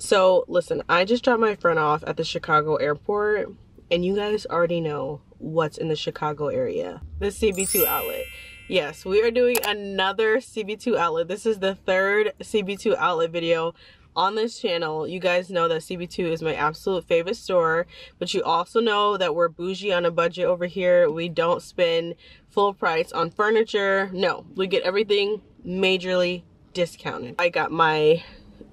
So listen, I just dropped my friend off at the Chicago airport, and you guys already know what's in the Chicago area. The CB2 outlet. Yes, we are doing another CB2 outlet. This is the third CB2 outlet video on this channel. You guys know that CB2 is my absolute favorite store, but you also know that we're bougie on a budget over here. We don't spend full price on furniture. No, we get everything majorly discounted. I got my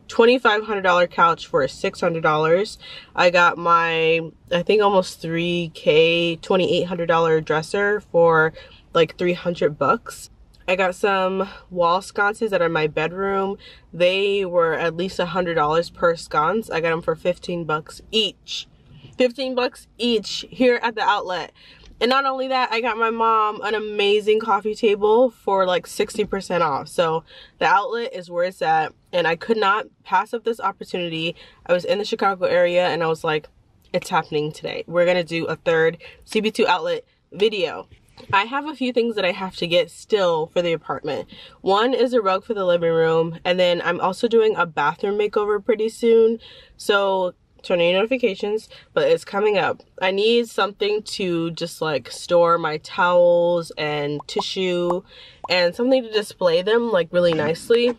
$2,500 couch for $600. I got my, I think almost $3K, $2,800 dresser for like 300 bucks. I got some wall sconces that are in my bedroom. They were at least $100 per sconce. I got them for 15 bucks each. 15 bucks each here at the outlet. And not only that, I got my mom an amazing coffee table for like 60% off. So the outlet is where it's at, and I could not pass up this opportunity. I was in the Chicago area and I was like, it's happening today. We're gonna do a third CB2 outlet video. I have a few things that I have to get still for the apartment. One is a rug for the living room, and then I'm also doing a bathroom makeover pretty soon. So turn on your notifications, but it's coming up. I need something to just like store my towels and tissue and something to display them like really nicely,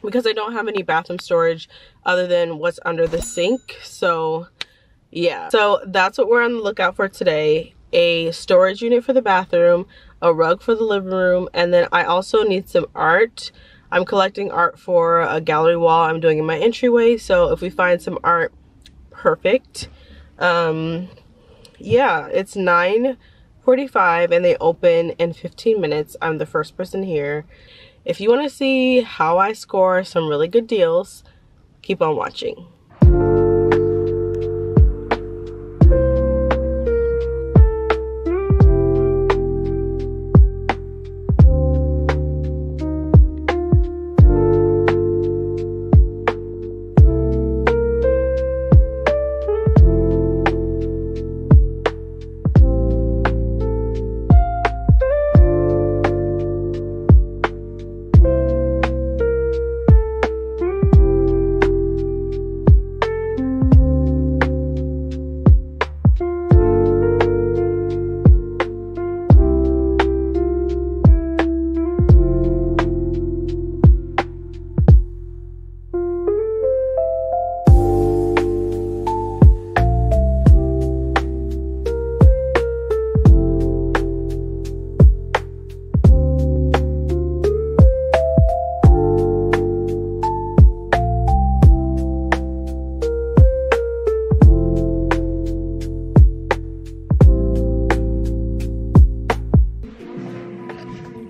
because I don't have any bathroom storage other than what's under the sink. So yeah, so that's what we're on the lookout for today. A storage unit for the bathroom, a rug for the living room, and then I also need some art. I'm collecting art for a gallery wall I'm doing in my entryway, so if we find some art, perfect. Yeah, it's 9:45 and they open in 15 minutes. I'm the first person here. If you want to see how I score some really good deals, keep on watching.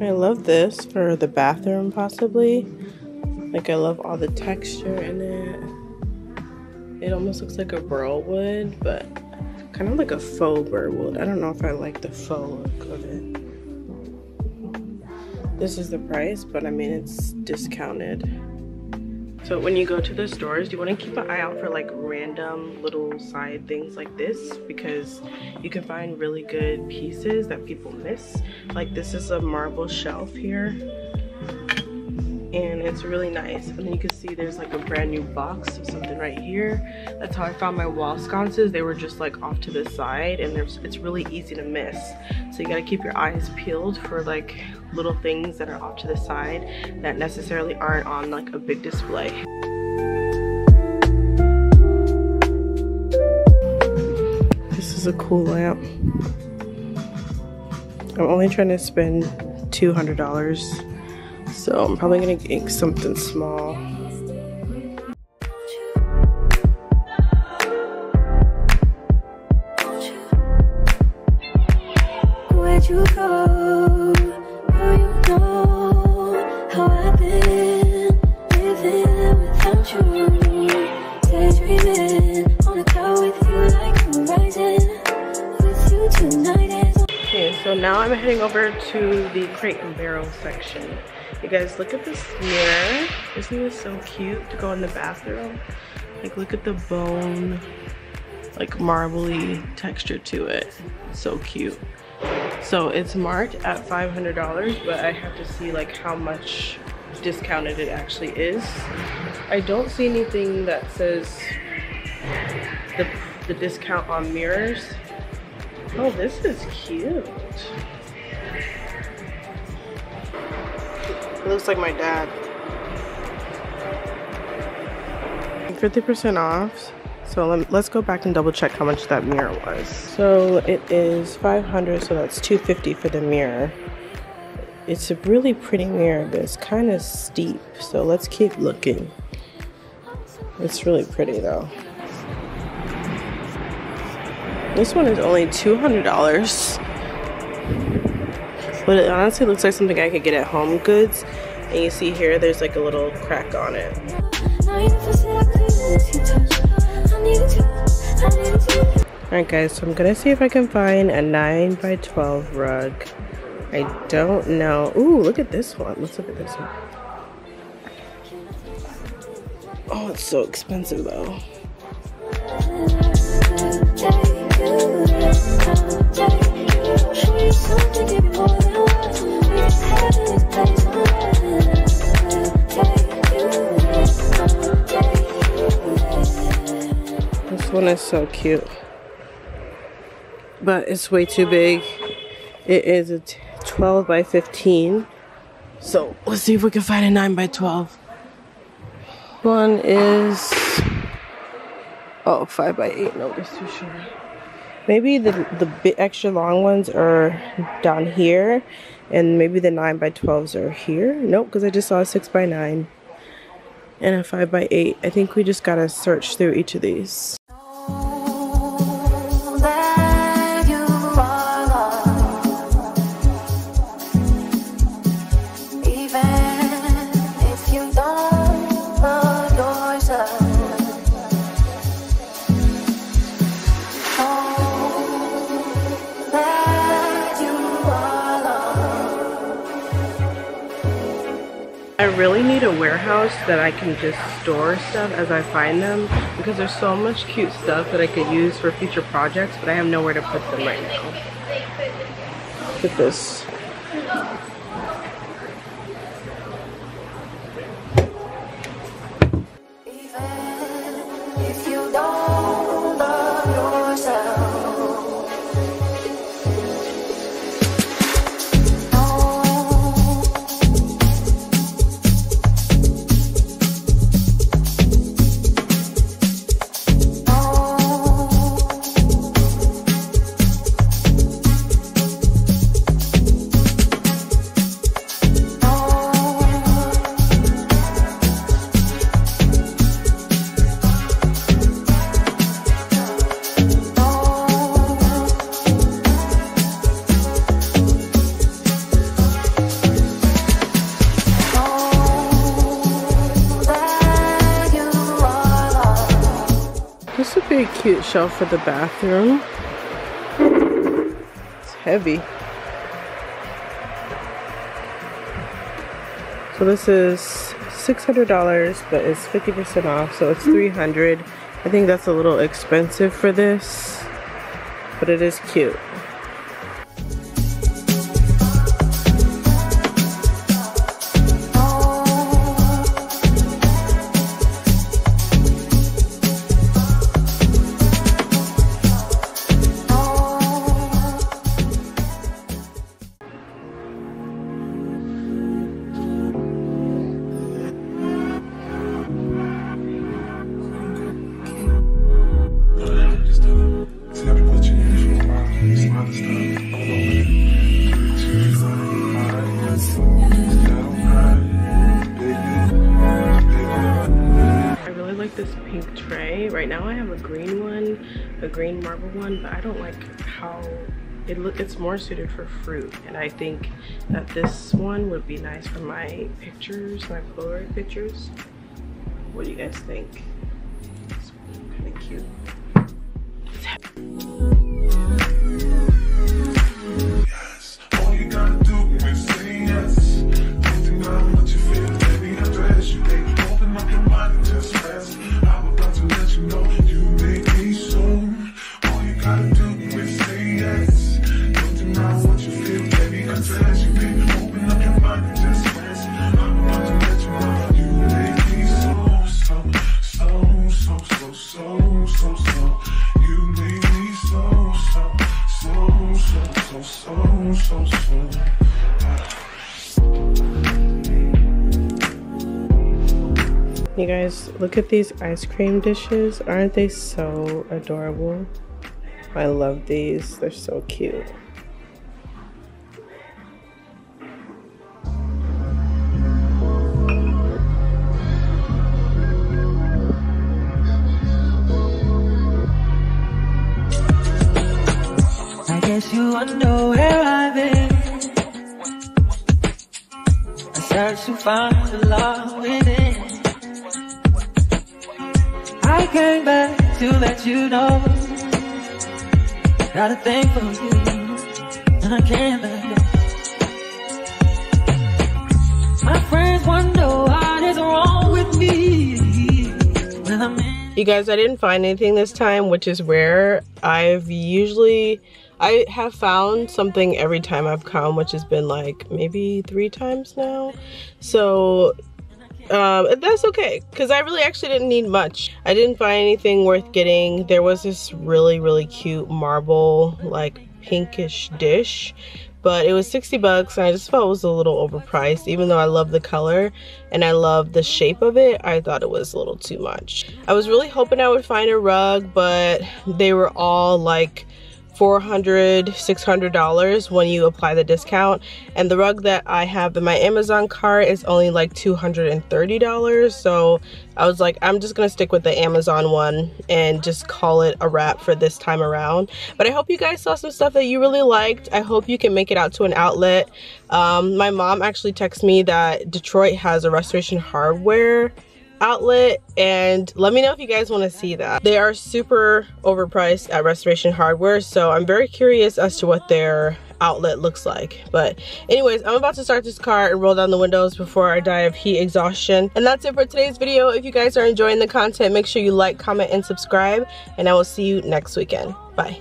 I love this for the bathroom possibly. Like I love all the texture in it. It almost looks like a burl wood, but kind of like a faux burl wood. I don't know if I like the faux look of it. This is the price, but I mean it's discounted. So when you go to the stores, you want to keep an eye out for like random little side things like this, because you can find really good pieces that people miss. Like this is a marble shelf here, and it's really nice. And then you can see there's like a brand new box of something right here. That's how I found my wall sconces. They were just like off to the side, and it's really easy to miss. So you gotta keep your eyes peeled for like little things that are off to the side that necessarily aren't on like a big display. This is a cool lamp. I'm only trying to spend $200, so I'm probably gonna get something small. Where'd you go? Do you know how I've been living without you? Daydreaming on a cloud with you like horizon. With you tonight is. Okay, so now I'm heading over to the crate and barrel section. You guys, look at this mirror. Isn't this so cute to go in the bathroom? Like, look at the bone, like marbly texture to it. So cute. So it's marked at $500, but I have to see like how much discounted it actually is. I don't see anything that says the discount on mirrors. Oh, this is cute. It looks like my dad. 50% off. So let's go back and double check how much that mirror was. So it is $500, so that's $250 for the mirror. It's a really pretty mirror, but it's kind of steep. So let's keep looking. It's really pretty though. This one is only $200. But it honestly looks like something I could get at Home Goods. And you see here, there's like a little crack on it. Alright guys, so I'm gonna see if I can find a 9x12 rug. I don't know. Ooh, look at this one. Let's look at this one. Oh, it's so expensive though. This one is so cute, but it's way too big. It is a 12x15. So let's see if we can find a 9x12. One is 5x8. No, it's too short. Maybe the bit extra long ones are down here, and maybe the 9x12s are here. Nope, because I just saw a 6x9 and a 5x8. I think we just gotta search through each of these. I really need a warehouse that I can just store stuff as I find them, because there's so much cute stuff that I could use for future projects, but I have nowhere to put them right now. Look at this. This would be a cute shelf for the bathroom. It's heavy. So this is $600, but it's 50% off, so it's $300. I think that's a little expensive for this, but it is cute. This pink tray. Right now I have a green one, a green marble one, but I don't like how it's more suited for fruit, and I think that this one would be nice for my pictures, my Polaroid pictures. What do you guys think? It's kind of cute. It's yes, all you gotta do is say yes. Nothing about what you feel, baby, after as you take. Open up your mind and just rest. I'm about to let you know you make me so. All you gotta do is say yes. Nothing about what you feel, baby, after as you take. Open up your mind and just rest. I'm about to let you know you make me so. so, so, so. You make me so, so, so, so, so, so, so, so. You guys, look at these ice cream dishes. Aren't they so adorable? I love these. They're so cute. I guess you wonder where I've been. I search to find the love within. I came back to let you know. Got a thing for you, and I can't let go. My friends wonder what is wrong with me when I'm in. You guys, I didn't find anything this time, which is rare. I have found something every time I've come, which has been like maybe 3 times now. So that's okay, because I really actually didn't need much. I didn't find anything worth getting. There was this really cute marble, like pinkish dish, but it was 60 bucks and I just felt it was a little overpriced. Even though I love the color and I love the shape of it, I thought it was a little too much. I was really hoping I would find a rug, but they were all like $400, $600 when you apply the discount, and the rug that I have in my Amazon cart is only like $230. So I was like, I'm just gonna stick with the Amazon one and just call it a wrap for this time around. But I hope you guys saw some stuff that you really liked. I hope you can make it out to an outlet. My mom actually texted me that Detroit has a Restoration Hardware outlet, and let me know if you guys want to see that. They are super overpriced at Restoration Hardware, so I'm very curious as to what their outlet looks like. But anyways, I'm about to start this car and roll down the windows before I die of heat exhaustion. And that's it for today's video. If you guys are enjoying the content, make sure you like, comment, and subscribe, and I will see you next weekend. Bye.